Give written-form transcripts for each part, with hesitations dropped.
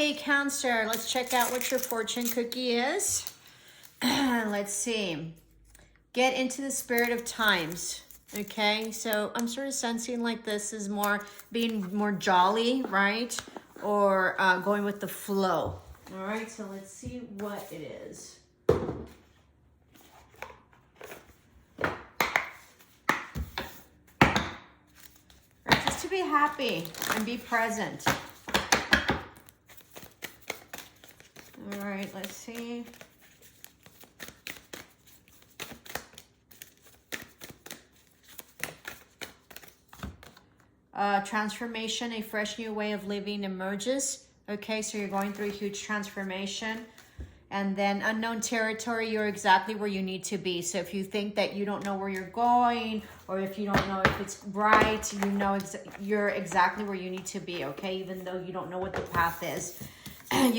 Hey, Cancer, let's check out what your fortune cookie is. Let's see. Get into the spirit of times. Okay, so I'm sort of sensing like this is more being more jolly, right? Or going with the flow. All right, so let's see what it is. Right, just to be happy and be present. All right, let's see. Transformation, a fresh new way of living emerges. Okay, so you're going through a huge transformation. And then unknown territory, you're exactly where you need to be. So if you think that you don't know where you're going, or if you don't know if it's right, you know you're exactly where you need to be, okay? Even though you don't know what the path is. I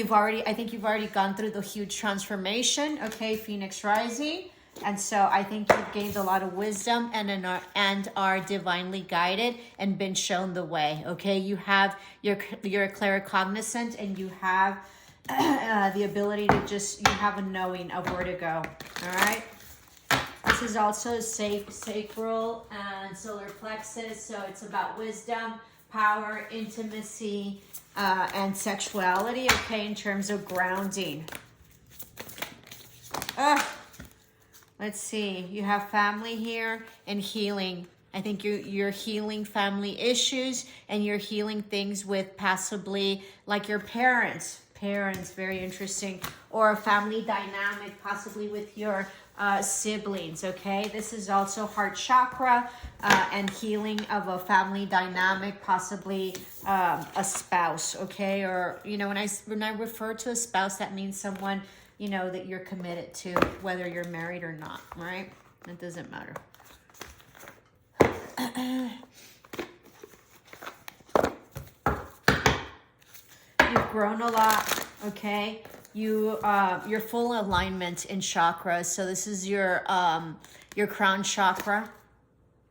think you've already gone through the huge transformation, okay, Phoenix Rising. And so I think you've gained a lot of wisdom and are divinely guided and been shown the way, okay? You're a claircognizant, and you have the ability to you have a knowing of where to go, all right? This is also sacral and solar plexus, so it's about wisdom, power, intimacy, and sexuality, okay, in terms of grounding. Let's see, you have family here and healing. I think you're healing family issues, and you're healing things with possibly like your parents, very interesting, or a family dynamic, possibly with your siblings, okay? This is also heart chakra and healing of a family dynamic, possibly a spouse, okay? Or, you know, when I refer to a spouse, that means someone, you know, that you're committed to, whether you're married or not, right? It doesn't matter. You've grown a lot, okay? You're full alignment in chakras. So this is your crown chakra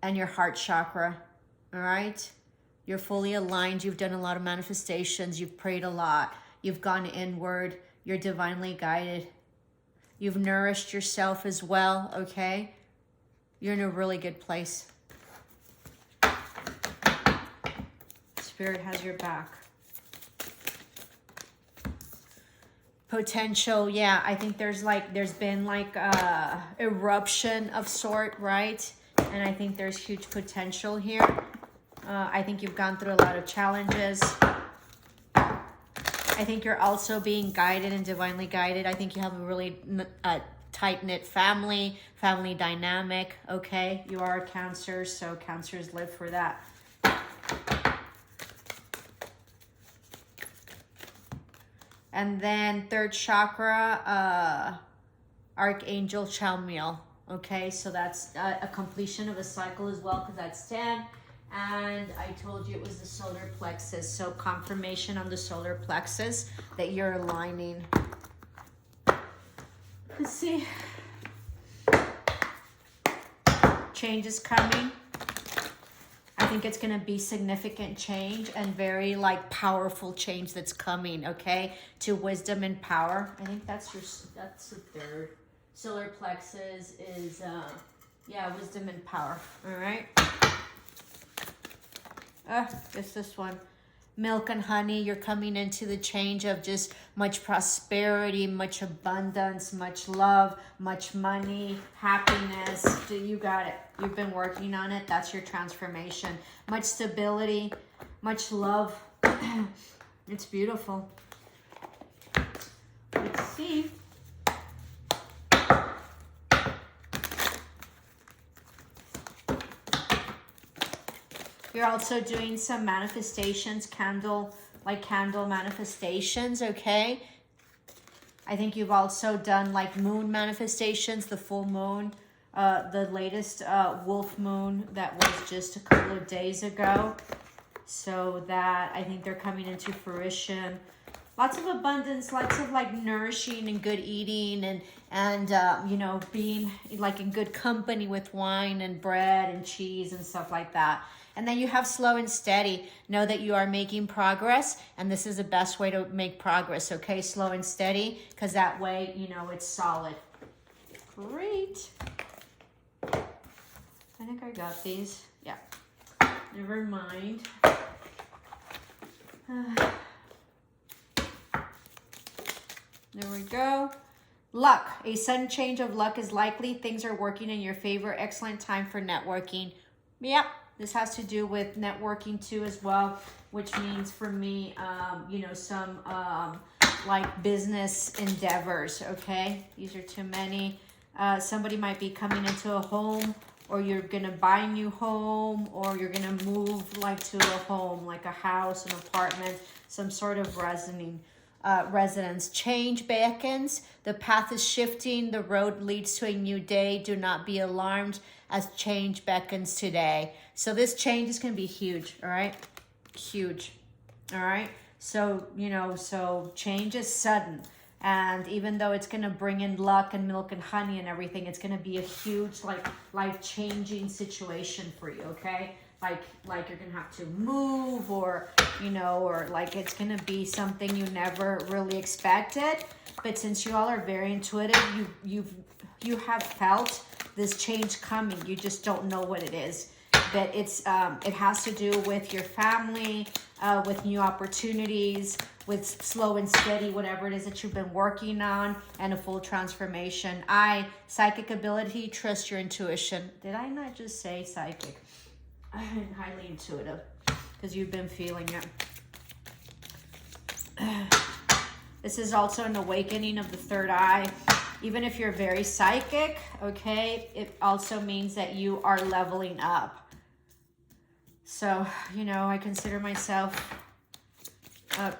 and your heart chakra, all right? You're fully aligned. You've done a lot of manifestations. You've prayed a lot. You've gone inward. You're divinely guided. You've nourished yourself as well, okay? You're in a really good place. Spirit has your back. Potential, yeah, I think there's been like a eruption of sort, right? And I think there's huge potential here. I think you've gone through a lot of challenges. I think you're also being guided and divinely guided. I think you have a really tight-knit family dynamic, okay? You are a Cancer, so Cancers live for that. And then third chakra, Archangel Chamuel, okay? So that's a completion of a cycle as well, because that's 10. And I told you it was the solar plexus. So confirmation on the solar plexus that you're aligning. Let's see. Change is coming. I think it's going to be significant change and very like powerful change that's coming, okay? To wisdom and power. I think that's the third. Solar plexus is, wisdom and power, all right? It's this one. Milk and honey, you're coming into the change of just much prosperity, much abundance, much love, much money, happiness. You got it. You've been working on it. That's your transformation. Much stability, much love. It's beautiful. Let's see. You're also doing some manifestations, candle manifestations, okay? I think you've also done like moon manifestations, the full moon, the latest wolf moon that was just a couple of days ago. So that, I think they're coming into fruition. Lots of abundance, lots of like nourishing and good eating and you know, being like in good company with wine and bread and cheese and stuff like that. And then you have slow and steady. Know that you are making progress, and this is the best way to make progress, okay? Slow and steady, because that way, you know, it's solid. Great. I think I got these. Yeah. Never mind. There we go. Luck. A sudden change of luck is likely. Things are working in your favor. Excellent time for networking. Yep. This has to do with networking too as well, which means for me, you know, some like business endeavors, okay? These are too many. Somebody might be coming into a home, or you're going to buy a new home, or you're going to move like to a home, like a house, an apartment, some sort of residence. Change beckons. The path is shifting. The road leads to a new day. Do not be alarmed as change beckons today. So this change is going to be huge, all right? Huge, all right? So, you know, so change is sudden. And even though it's going to bring in luck and milk and honey and everything, it's going to be a huge, like, life-changing situation for you, okay? Like you're going to have to move, or, you know, or like it's going to be something you never really expected. But since you all are very intuitive, you have felt this change coming. You just don't know what it is. But it's it has to do with your family, with new opportunities, with slow and steady, whatever it is that you've been working on, and a full transformation. Psychic ability, trust your intuition. Did I not just say psychic? I'm highly intuitive, because you've been feeling it. This is also an awakening of the third eye. Even if you're very psychic, okay, it also means that you are leveling up. So, you know, I consider myself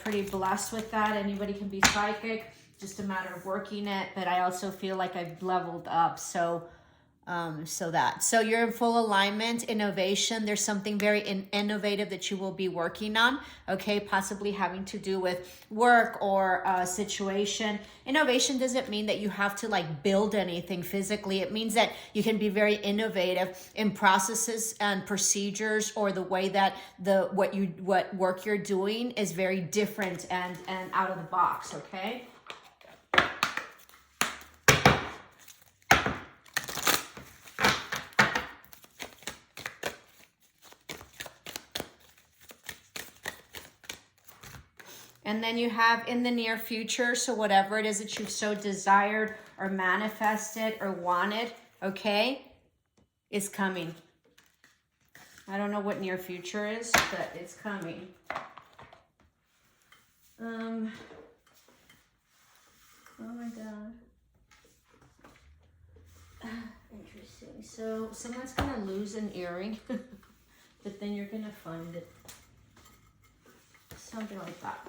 pretty blessed with that. Anybody can be psychic, just a matter of working it. But I also feel like I've leveled up. So you're in full alignment, innovation. There's something very innovative that you will be working on, okay? Possibly having to do with work or a situation. Innovation doesn't mean that you have to like build anything physically. It means that you can be very innovative in processes and procedures, or the way that what work you're doing is very different and out of the box, okay? And then you have in the near future, so whatever it is that you've so desired or manifested or wanted, okay, is coming. I don't know what near future is, but it's coming. Oh my God. Interesting. So someone's going to lose an earring, but then you're going to find it. Something like that.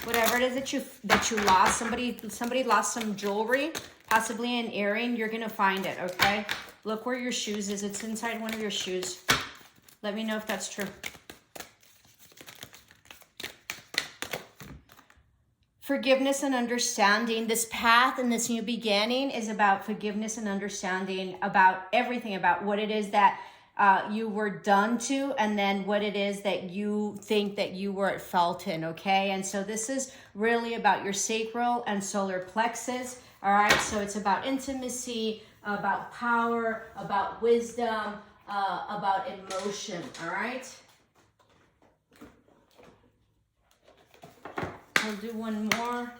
Whatever it is that you lost, somebody lost some jewelry, possibly an earring, you're gonna find it, okay? Look where your shoes is. It's inside one of your shoes. Let me know if that's true. Forgiveness and understanding. This path and this new beginning is about forgiveness and understanding about everything, about what it is that you were done to, and then what it is that you think that you were at fault in, okay? And so this is really about your sacral and solar plexus, all right? So it's about intimacy, about power, about wisdom, about emotion, all right? I'll do one more.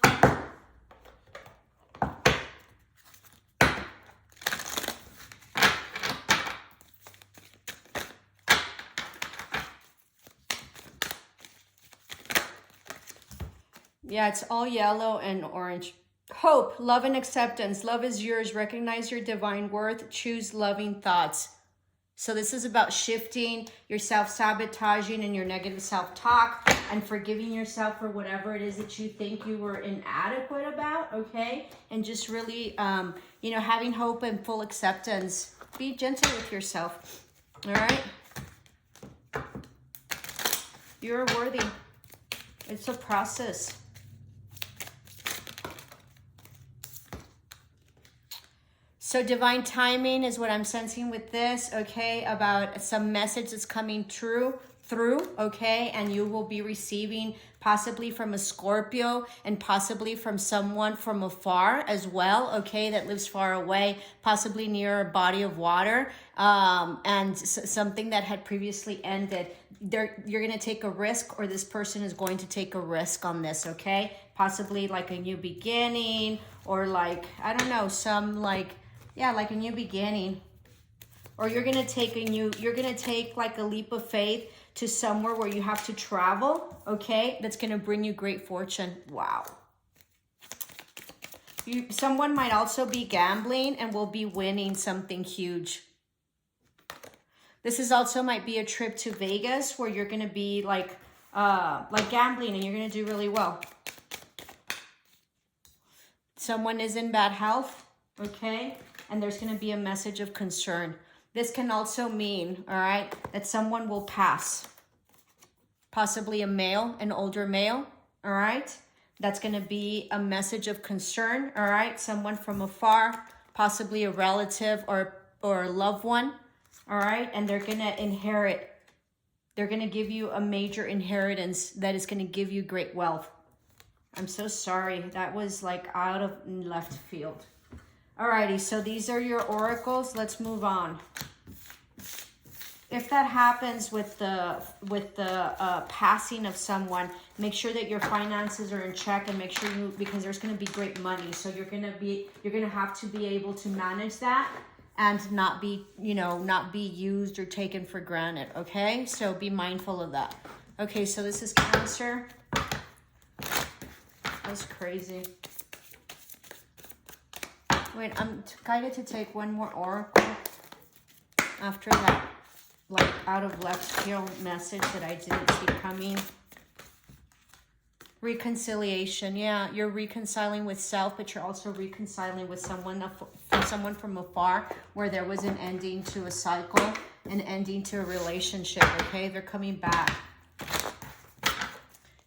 Yeah, it's all yellow and orange. Hope, love and acceptance. Love is yours. Recognize your divine worth. Choose loving thoughts. So this is about shifting your self-sabotaging and your negative self-talk, and forgiving yourself for whatever it is that you think you were inadequate about, okay? And just really, you know, having hope and full acceptance. Be gentle with yourself, all right? You're worthy. It's a process. So divine timing is what I'm sensing with this, okay, about some message that's coming through, okay, and you will be receiving possibly from a Scorpio and possibly from someone from afar as well, okay, that lives far away, possibly near a body of water, and something that had previously ended. You're going to take a risk, or this person is going to take a risk on this, okay, possibly like a new beginning, or like, I don't know, some like, yeah, like a new beginning. Or you're going to take like a leap of faith to somewhere where you have to travel, okay? That's going to bring you great fortune. Wow. Someone might also be gambling and will be winning something huge. This is also might be a trip to Vegas where you're going to be like gambling and you're going to do really well. Someone is in bad health, okay? And there's going to be a message of concern. This can also mean, all right, that someone will pass. Possibly a male, an older male, all right? That's going to be a message of concern, all right? Someone from afar, possibly a relative or a loved one, all right? And they're going to inherit. They're going to give you a major inheritance that is going to give you great wealth. I'm so sorry. That was like out of left field. Alrighty, so these are your oracles. Let's move on. If that happens with the passing of someone, make sure that your finances are in check, and make sure because there's going to be great money. So you're going to have to be able to manage that and not be used or taken for granted. Okay, so be mindful of that. Okay, so this is Cancer. That's crazy. Wait, I'm guided to take one more oracle after that, like out of left field message that I didn't see coming. Reconciliation, yeah, you're reconciling with self, but you're also reconciling with someone from afar, where there was an ending to a cycle, an ending to a relationship. Okay, they're coming back.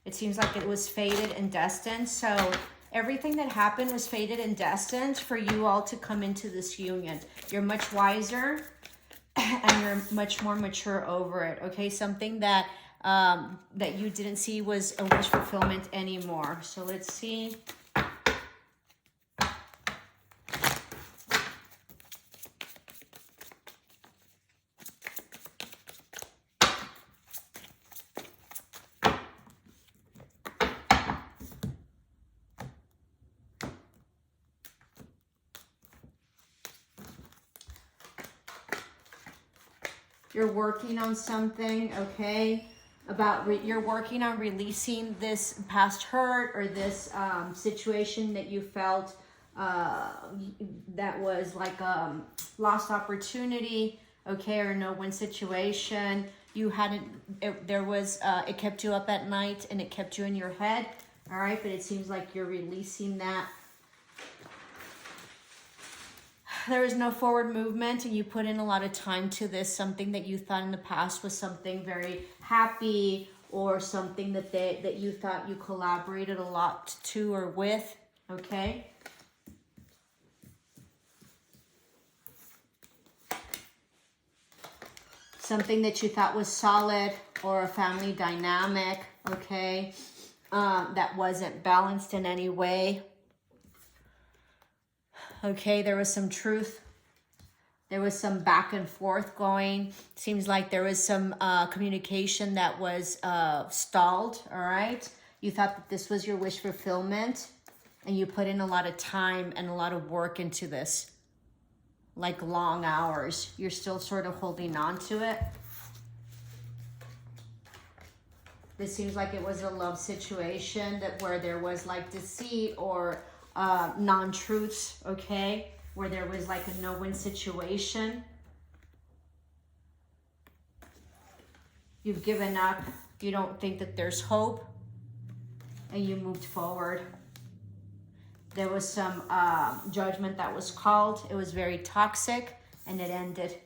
It seems like it was fated and destined. So everything that happened was fated and destined for you all to come into this union. You're much wiser and you're much more mature over it. Okay, something that that you didn't see was a wish fulfillment anymore. So let's see. You're working on something, okay? You're working on releasing this past hurt or this situation that you felt that was like a lost opportunity, okay, or no-win situation. You hadn't. It kept you up at night and it kept you in your head, all right? But it seems like you're releasing that. There is no forward movement, and you put in a lot of time to this. Something that you thought in the past was something very happy, or something that you thought you collaborated a lot to or with, okay? Something that you thought was solid, or a family dynamic, okay, that wasn't balanced in any way. Okay, there was some truth. There was some back and forth going. Seems like there was some communication that was stalled, all right? You thought that this was your wish fulfillment, and you put in a lot of time and a lot of work into this, like long hours. You're still sort of holding on to it. This seems like it was a love situation where there was like deceit or non-truths, okay, where there was like a no-win situation. You've given up. You don't think that there's hope, and you moved forward. There was some judgment that was called. It was very toxic, and it ended.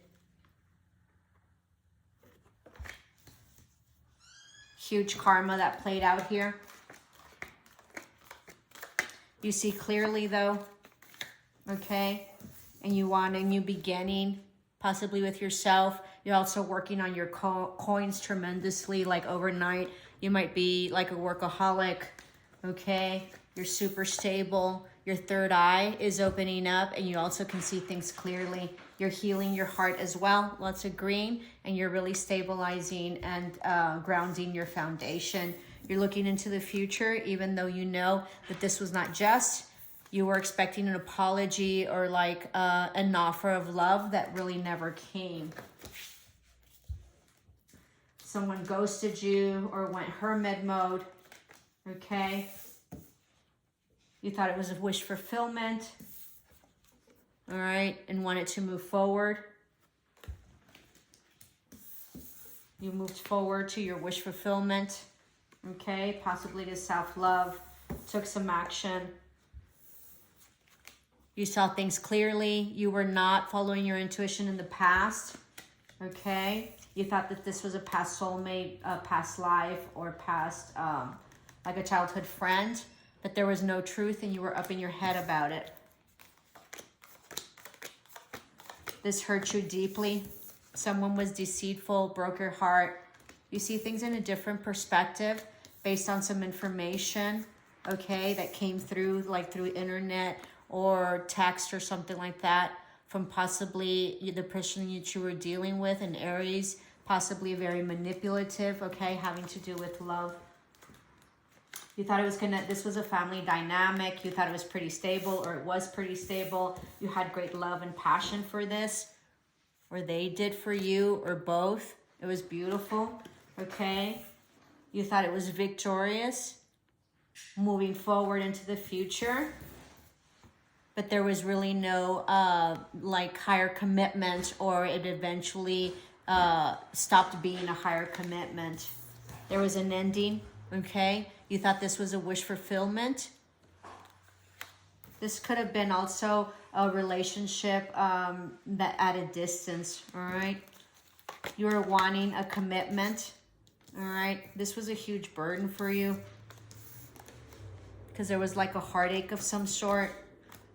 Huge karma that played out here. You see clearly though, okay? and you want a new beginning, possibly with yourself. You're also working on your coins tremendously, like overnight. You might be like a workaholic, okay? You're super stable. Your third eye is opening up, and you also can see things clearly. You're healing your heart as well. Lots of green, and you're really stabilizing and grounding your foundation. You're looking into the future, even though you know that this was not just. You were expecting an apology or like an offer of love that really never came. Someone ghosted you or went hermit mode, okay? You thought it was a wish fulfillment, all right, and wanted to move forward. You moved forward to your wish fulfillment, okay? Possibly to self-love, took some action. You saw things clearly. You were not following your intuition in the past, okay? You thought that this was a past soulmate, a past life, or past, like a childhood friend, but there was no truth and you were up in your head about it. This hurt you deeply. Someone was deceitful, broke your heart. You see things in a different perspective based on some information, okay, that came through, like through internet or text or something like that, from possibly the person that you were dealing with, an Aries, possibly very manipulative, okay, having to do with love. You thought it was this was a family dynamic. You thought it was pretty stable, or it was pretty stable. You had great love and passion for this, or they did for you, or both. It was beautiful, okay? You thought it was victorious, moving forward into the future. But there was really no like higher commitment, or it eventually stopped being a higher commitment. There was an ending, okay? You thought this was a wish fulfillment. This could have been also a relationship that at a distance, all right? You were wanting a commitment, all right? This was a huge burden for you because there was like a heartache of some sort.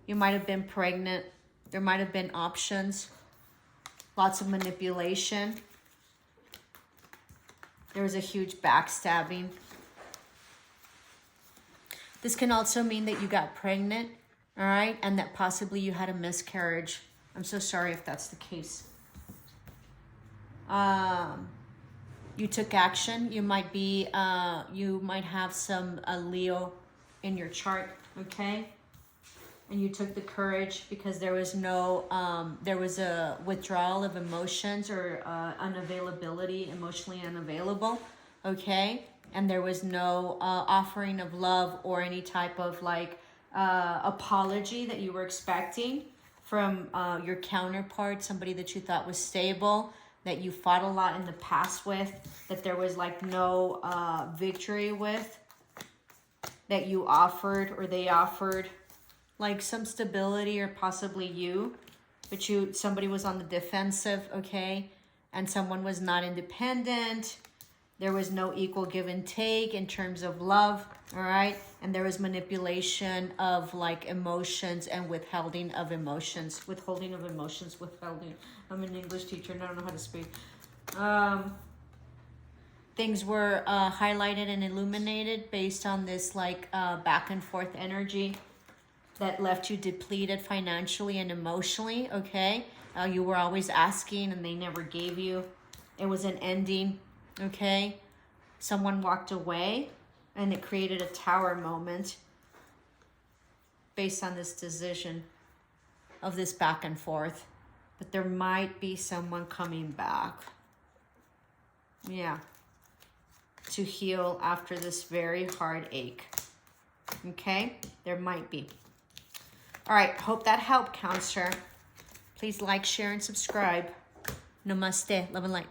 You might have been pregnant. There might have been options. Lots of manipulation. There was a huge backstabbing. This can also mean that you got pregnant, all right? And that possibly you had a miscarriage. I'm so sorry if that's the case. You took action. You might be, you might have some Leo in your chart, okay? And you took the courage because there was no, there was a withdrawal of emotions, or unavailability, emotionally unavailable, okay? And there was no offering of love or any type of like apology that you were expecting from your counterpart, somebody that you thought was stable, that you fought a lot in the past with, that there was like no victory with, that you offered or they offered like some stability, or possibly you, but somebody was on the defensive, okay? And someone was not independent. There was no equal give and take in terms of love, all right? And there was manipulation of like emotions and withholding of emotions. I'm an English teacher and I don't know how to speak. Things were highlighted and illuminated based on this like back and forth energy that left you depleted financially and emotionally, okay? You were always asking and they never gave you. It was an ending, okay? Someone walked away and it created a tower moment based on this decision of this back and forth. But there might be someone coming back. Yeah. To heal after this very hard ache. Okay? There might be. All right, hope that helped, Cancer. Please like, share, and subscribe. Namaste. Love and light.